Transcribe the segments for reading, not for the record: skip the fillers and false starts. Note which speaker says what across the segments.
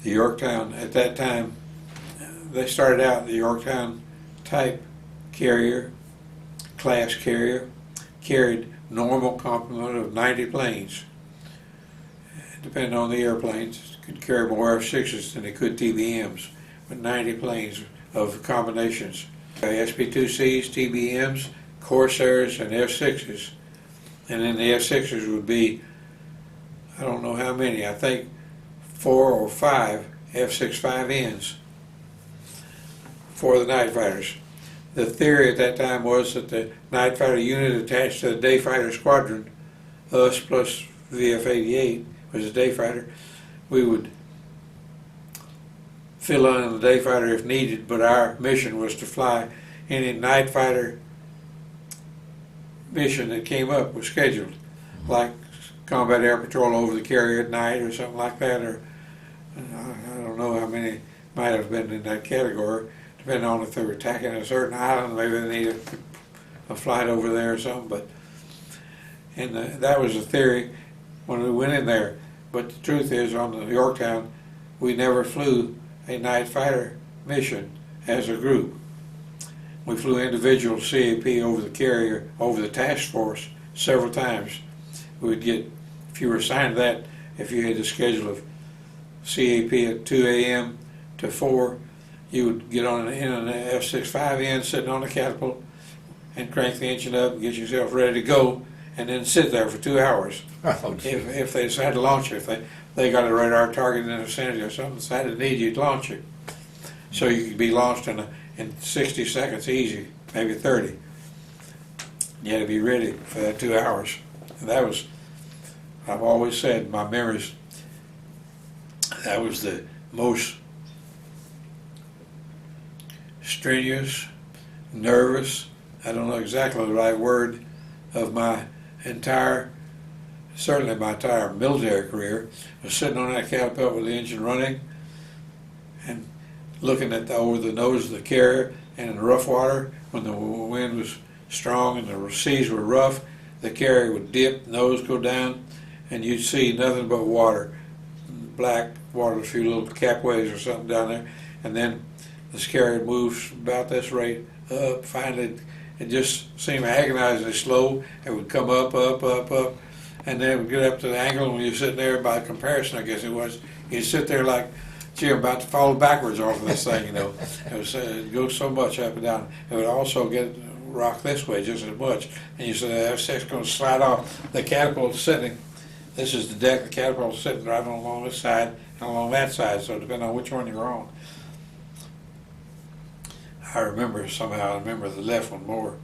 Speaker 1: The Yorktown, at that time, they started out the Yorktown type carrier, class carrier, carried normal complement of 90 planes. Depending on the airplanes, it could carry more F-6s than it could TBMs, but 90 planes of combinations. SP-2Cs, TBMs, Corsairs, and F-6s. And then the F-6s would be, I don't know how many, I think 4 or 5 F-65Ns for the night fighters. The theory at that time was that the night fighter unit attached to the day fighter squadron, us plus VF-88 was a day fighter, we would fill in the day fighter if needed, but our mission was to fly any night fighter mission that came up, was scheduled, like combat air patrol over the carrier at night or something like that, or I don't know how many might have been in that category, depending on if they were attacking a certain island, maybe they needed a flight over there or something, and that was the theory when we went in there. But the truth is, on the Yorktown, we never flew a night fighter mission as a group. We flew individual CAP over the carrier, over the task force several times. We would get, if you were assigned that, if you had a schedule of CAP at 2 a.m. to 4, you would get on an F-65N sitting on the catapult and crank the engine up and get yourself ready to go, and then sit there for 2 hours.
Speaker 2: Oh,
Speaker 1: if they decided to launch it, if they got a radar target in the vicinity or something, decided to need you to launch it. So you could be launched in 60 seconds easy, maybe 30. You had to be ready for that 2 hours. And that was, I've always said in my memories, that was the most strenuous, nervous, I don't know exactly the right word, of my entire, certainly my entire military career, was sitting on that catapult with the engine running and looking at over the nose of the carrier, and in the rough water, when the wind was strong and the seas were rough, the carrier would dip, nose go down, and you'd see nothing but water, black water, a few little cap waves or something down there, and then this carrier moves about this rate up. Finally, it just seemed agonizingly slow. It would come up, up, up, up, and then it would get up to the angle, and when you're sitting there, by comparison, I guess it was, you'd sit there like, gee, I'm about to fall backwards off of this thing, you know. It goes so much up and down. It would also get rocked this way just as much, and you said the F-6 going to slide off. The catapult's sitting, this is the deck, the catapult's sitting right along this side and along that side, so depending on which one you're on. I remember the left one more,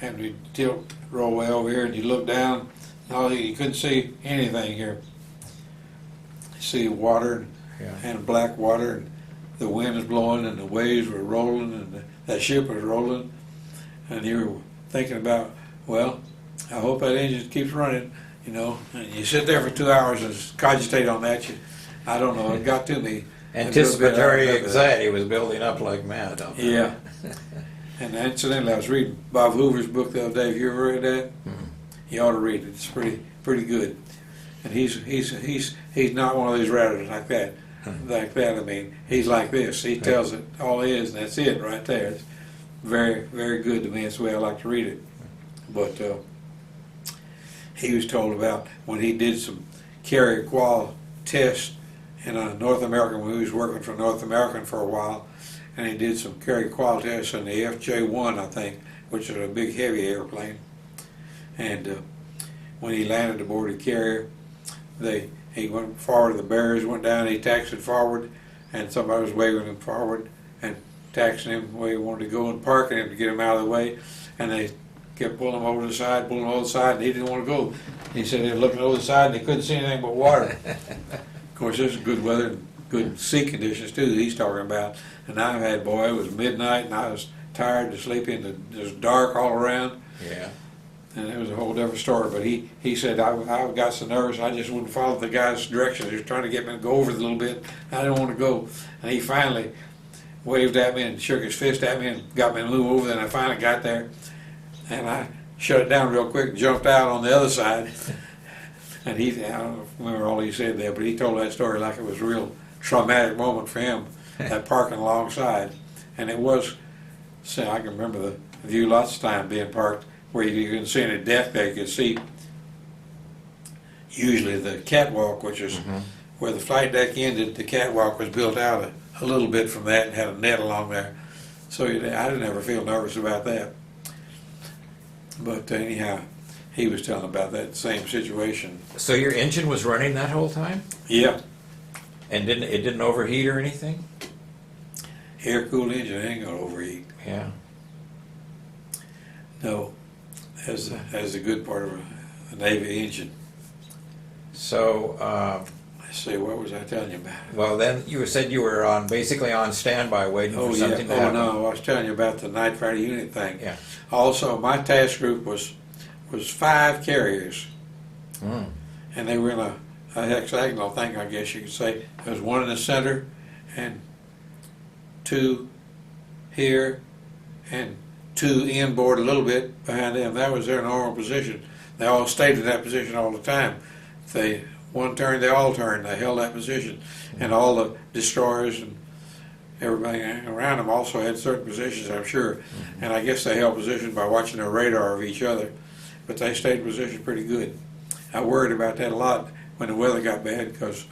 Speaker 1: and we tilt, roll way over here, and you look down, and you couldn't see anything here. You see water and black water, and the wind was blowing, and the waves were rolling, and that ship was rolling, and you were thinking about, well, I hope that engine keeps running, you know. And you sit there for 2 hours and cogitate on that. I don't know, it got to me.
Speaker 2: Anticipatory anxiety was building up like mad.
Speaker 1: Yeah. And incidentally, I was reading Bob Hoover's book the other day. Have you ever read that?
Speaker 2: Mm-hmm.
Speaker 1: You ought to read it. It's pretty good. And he's not one of these writers like that. Like that. I mean, he's like this. He tells it all it is, and that's it right there. It's very, very good to me. It's the way I like to read it. But he was told about when he did some carrier qual tests in North American, when he was working for North American for a while, and he did some carrier qual tests on the FJ-1, I think, which is a big heavy airplane. And when he landed aboard the carrier, he went forward, the barriers went down, he taxied forward, and somebody was waving him forward and taxiing him the way he wanted to go and parking him to get him out of the way, and they kept pulling him over the side, and he didn't want to go. He said he was looking over the side and he couldn't see anything but water. Of course, this is good weather and good sea conditions too that he's talking about. And I had, boy, it was midnight and I was tired and sleepy and it was dark all around.
Speaker 2: Yeah.
Speaker 1: And it was a whole different story. But he said, I got so nervous I just wouldn't follow the guy's directions. He was trying to get me to go over a little bit. I didn't want to go. And he finally waved at me and shook his fist at me and got me to move over. Then I finally got there. And I shut it down real quick and jumped out on the other side. And I don't remember all he said there, but he told that story like it was real traumatic moment for him, that parking alongside. And it was, see, I can remember the view lots of time being parked where you couldn't see any deck there. You could see usually the catwalk, which is where the flight deck ended. The catwalk was built out a little bit from that and had a net along there. So I didn't ever feel nervous about that. But anyhow, he was telling about that same situation.
Speaker 2: So your engine was running that whole time?
Speaker 1: Yeah.
Speaker 2: And it didn't overheat or anything?
Speaker 1: Air-cooled engine ain't gonna overheat.
Speaker 2: Yeah.
Speaker 1: No, as the good part of a Navy engine.
Speaker 2: So,
Speaker 1: Let's see, what was I telling you about?
Speaker 2: well, then you said you were basically on standby waiting
Speaker 1: Oh
Speaker 2: for
Speaker 1: yeah.
Speaker 2: something to
Speaker 1: Oh
Speaker 2: happen.
Speaker 1: no, I was telling you about the night fighter unit thing.
Speaker 2: Yeah.
Speaker 1: Also, my task group was 5 carriers,
Speaker 2: Mm.
Speaker 1: and they were in a hexagonal thing, I guess you could say. There was one in the center, and 2 here, and 2 inboard a little bit behind them. That was their normal position. They all stayed in that position all the time. If they one turned, they all turned. They held that position, and all the destroyers and everybody around them also had certain positions, I'm sure. And I guess they held position by watching their radar of each other, but they stayed in position pretty good. I worried about that a lot when the weather got bad because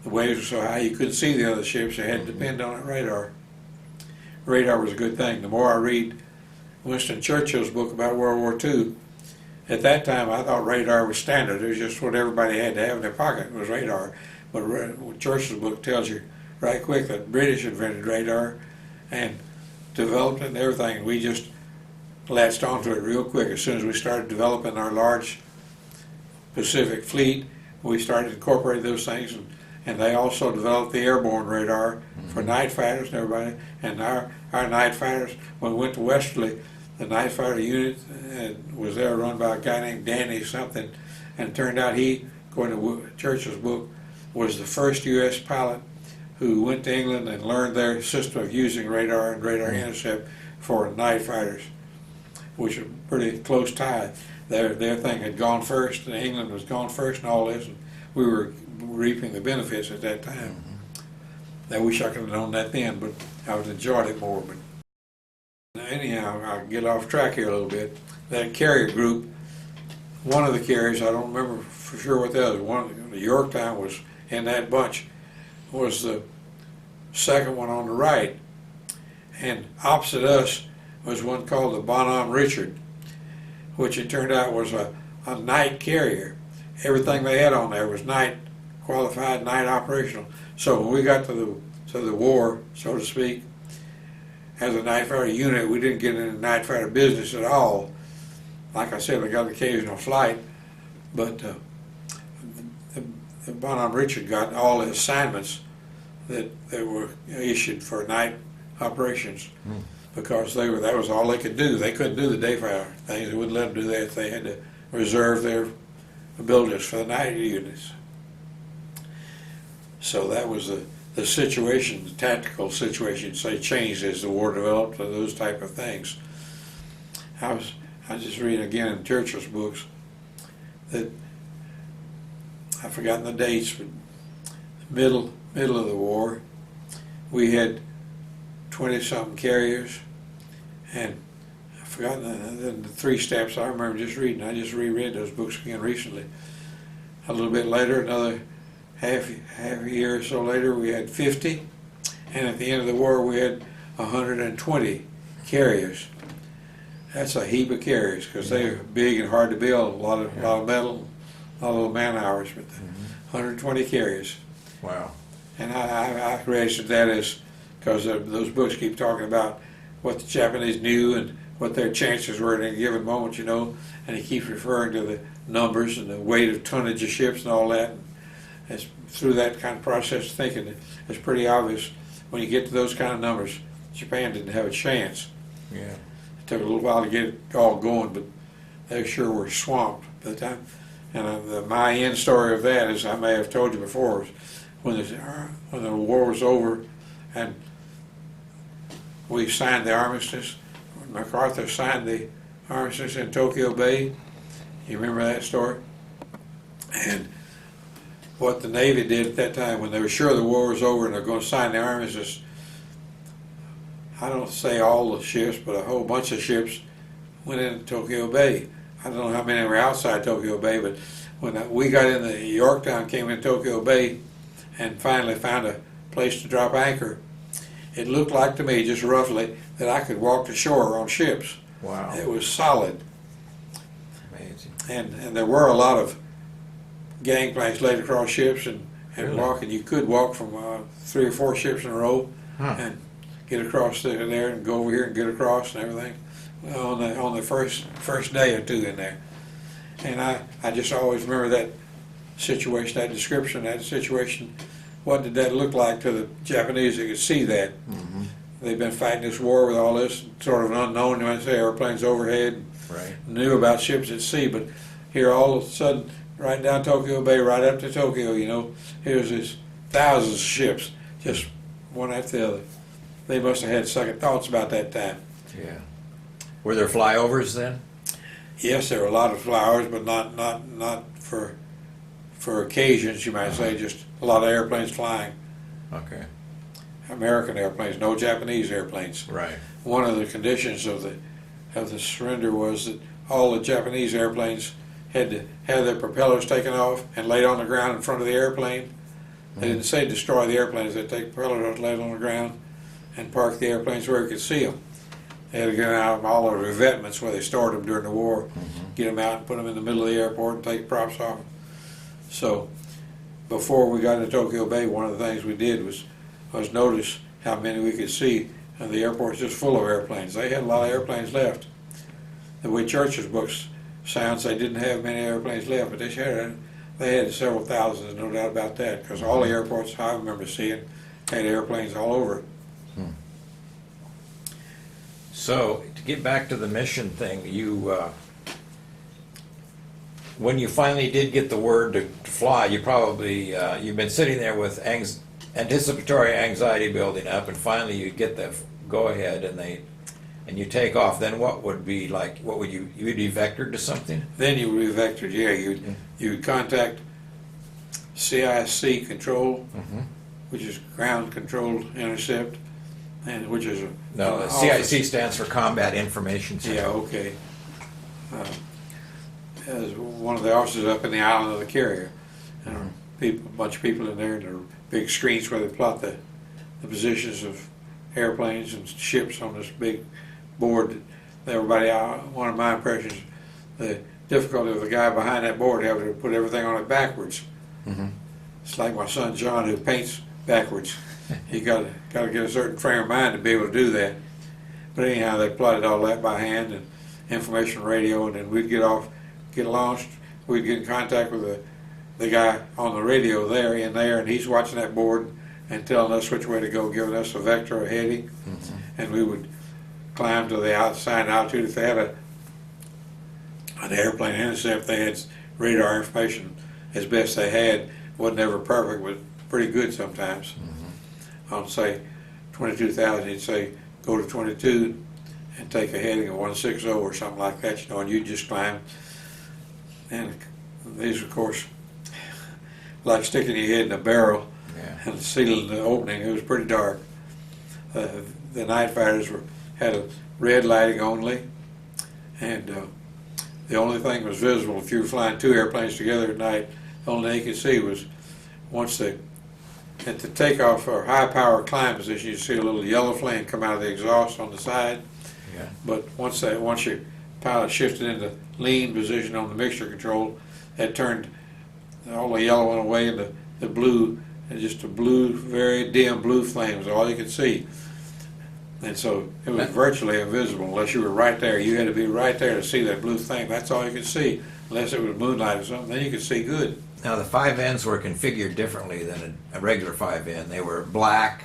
Speaker 1: the waves were so high you couldn't see the other ships. You had to depend on that radar. Radar was a good thing. The more I read Winston Churchill's book about World War II, at that time I thought radar was standard. It was just what everybody had to have in their pocket was radar. But Churchill's book tells you right quick that British invented radar and developed it and everything. We just latched onto it real quick. As soon as we started developing our large Pacific fleet, we started incorporating those things, and they also developed the airborne radar for night fighters and everybody. And our night fighters, when we went to Westerly, the night fighter unit was there run by a guy named Danny something, and it turned out he, according to Churchill's book, was the first U.S. pilot who went to England and learned their system of using radar and radar intercept for night fighters, which was pretty close tie. Their thing had gone first, and England was gone first and all this, and we were reaping the benefits at that time. I wish I could have known that then, but I would have enjoyed it more. But anyhow, I'll get off track here a little bit. That carrier group, one of the carriers, I don't remember for sure what the other one, the Yorktown was in that bunch, was the second one on the right. And opposite us was one called the Bonhomme Richard, which it turned out was a night carrier. Everything they had on there was night qualified, night operational. So when we got to the war, so to speak, as a night fighter unit, we didn't get into night fighter business at all. Like I said, we got an occasional flight, but the Bonhomme Richard got all the assignments that were issued for night operations because that was all they could do. They couldn't do the day fighter things. They wouldn't let them do that. They had to reserve their abilities for the night units. So that was the situation, the tactical situation, say, changed as the war developed, or those type of things. I just read again in Churchill's books that I've forgotten the dates, but middle of the war, we had 20-something carriers, and I've forgotten the 3 steps. I remember just reading. I just reread those books again recently. A little bit later, another half a year or so later, we had 50, and at the end of the war, we had 120 carriers. That's a heap of carriers because they're big and hard to build. A lot of metal, a lot of man hours, but 120 carriers.
Speaker 2: Wow.
Speaker 1: And I registered that as because those books keep talking about what the Japanese knew and what their chances were at any given moment, you know, and he keeps referring to the numbers and the weight of tonnage of ships and all that. And through that kind of process of thinking, it's pretty obvious when you get to those kind of numbers, Japan didn't have a chance.
Speaker 2: Yeah.
Speaker 1: It took a little while to get it all going, but they sure were swamped by the time. And my end story of that, as I may have told you before, when the war was over and we signed the armistice, MacArthur signed the armistice in Tokyo Bay. You remember that story? And what the Navy did at that time when they were sure the war was over and they're going to sign the armistice, I don't say all the ships, but a whole bunch of ships went into Tokyo Bay. I don't know how many were outside Tokyo Bay, but when we got in the Yorktown, came in Tokyo Bay, and finally found a place to drop anchor, it looked like to me, just roughly, that I could walk to shore on ships.
Speaker 2: Wow.
Speaker 1: It was solid.
Speaker 2: Amazing.
Speaker 1: And there were a lot of gangplanks laid across ships and
Speaker 2: Really?
Speaker 1: walking. You could walk from 3 or 4 ships in a row and get across there and go over here and get across and everything on the first day or two in there. And I just always remember that situation, that description, that situation. What did that look like to the Japanese? They could see that.
Speaker 2: Mm-hmm.
Speaker 1: They've been fighting this war with all this sort of an unknown. You might say airplanes overhead.
Speaker 2: Right.
Speaker 1: Knew about ships at sea, but here all of a sudden, right down Tokyo Bay, right up to Tokyo, you know, here's these thousands of ships, just one after the other. They must have had second thoughts about that time.
Speaker 2: Yeah. Were there flyovers then?
Speaker 1: Yes, there were a lot of flyovers, but not for occasions, you might say, just a lot of airplanes flying.
Speaker 2: Okay.
Speaker 1: American airplanes, no Japanese airplanes.
Speaker 2: Right.
Speaker 1: One of the conditions of the surrender was that all the Japanese airplanes had to have their propellers taken off and laid on the ground in front of the airplane. They didn't say destroy the airplanes. They'd take propellers off, lay it on the ground, and park the airplanes where you could see them. They had to get out of all the revetments where they stored them during the war, get them out and put them in the middle of the airport and take props off. So before we got into Tokyo Bay, one of the things we did was notice how many we could see, and the airport's just full of airplanes. They had a lot of airplanes left. The way Church's books sounds, they didn't have many airplanes left, but they had several thousands, no doubt about that, because all the airports I remember seeing had airplanes all over it.
Speaker 2: So, to get back to the mission thing, you, when you finally did get the word to fly, you probably, you've been sitting there with anticipatory anxiety building up, and finally you get the go-ahead and you take off. Then what would be like, you'd be vectored to something?
Speaker 1: Then you would be vectored, yeah. You'd contact CIC control, which is ground controlled intercept, and which is
Speaker 2: No, CIC stands for Combat Information Center.
Speaker 1: Yeah, okay. There's one of the officers up in the island of the carrier, and a bunch of people in there, and there are big screens where they plot the positions of airplanes and ships on this big board. Everybody, one of my impressions, the difficulty of the guy behind that board having to put everything on it backwards. It's like my son John, who paints backwards. He got to get a certain frame of mind to be able to do that. But anyhow, they plotted all that by hand and information radio, and then we'd get launched. We'd get in contact with the guy on the radio there, and he's watching that board and telling us which way to go, giving us a vector, a heading, and we would climb to the outside altitude. If they had an airplane intercept, they had radar information as best they had. Wasn't ever perfect, but pretty good sometimes. On say 22,000, he'd say go to 22 and take a heading of 160 or something like that, you know, and you just climb. And these, of course, like sticking your head in a barrel and sealing the opening. It was pretty dark. The night fighters had a red lighting only, and the only thing was visible if you were flying 2 airplanes together at night. The only thing you could see was once at the takeoff or high power climb position, you see a little yellow flame come out of the exhaust on the side. But once your pilot shifted into lean position on the mixture control, that turned all the yellow went away and the blue, and just a blue, very dim blue flame was all you could see. And so it was virtually invisible unless you were right there. You had to be right there to see that blue thing. That's all you could see, unless it was moonlight or something. Then you could see good.
Speaker 2: Now the 5Ns were configured differently than a regular 5N. They were black,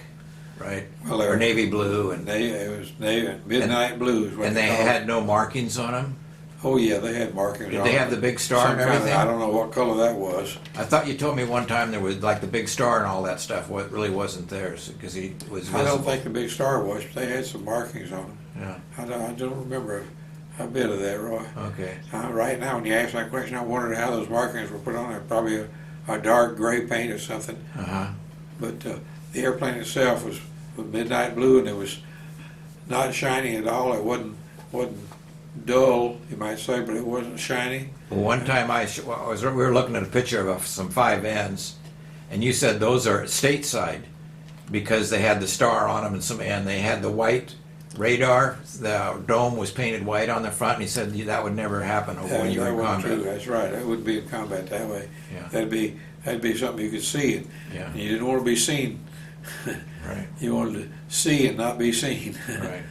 Speaker 2: right?
Speaker 1: Well,
Speaker 2: or navy blue, and
Speaker 1: it was midnight blues.
Speaker 2: And they had no markings on them.
Speaker 1: Oh yeah, they had markings.
Speaker 2: Did they have the big star and everything?
Speaker 1: I don't know what color that was.
Speaker 2: I thought you told me one time there was like the big star and all that stuff. What really wasn't theirs because he was visible.
Speaker 1: I don't think the big star was, but they had some markings on them.
Speaker 2: Yeah.
Speaker 1: I don't remember a bit of that, Roy.
Speaker 2: Okay.
Speaker 1: Right now, when you ask that question, I wondered how those markings were put on there. Probably a dark gray paint or something.
Speaker 2: Uh-huh.
Speaker 1: But the airplane itself was midnight blue, and it was not shiny at all. It wasn't dull, you might say, but it wasn't shiny.
Speaker 2: Well, one time we were looking at a picture of some 5Ns, and you said those are stateside because they had the star on them and they had the white radar. The dome was painted white on the front, and he said that would never happen when you were
Speaker 1: that
Speaker 2: in
Speaker 1: wasn't
Speaker 2: combat.
Speaker 1: true. That's right. That wouldn't be in combat that way.
Speaker 2: Yeah.
Speaker 1: That'd be something you could see, and
Speaker 2: Yeah.
Speaker 1: you didn't want to be seen.
Speaker 2: Right.
Speaker 1: You wanted to see and not be seen.
Speaker 2: Right.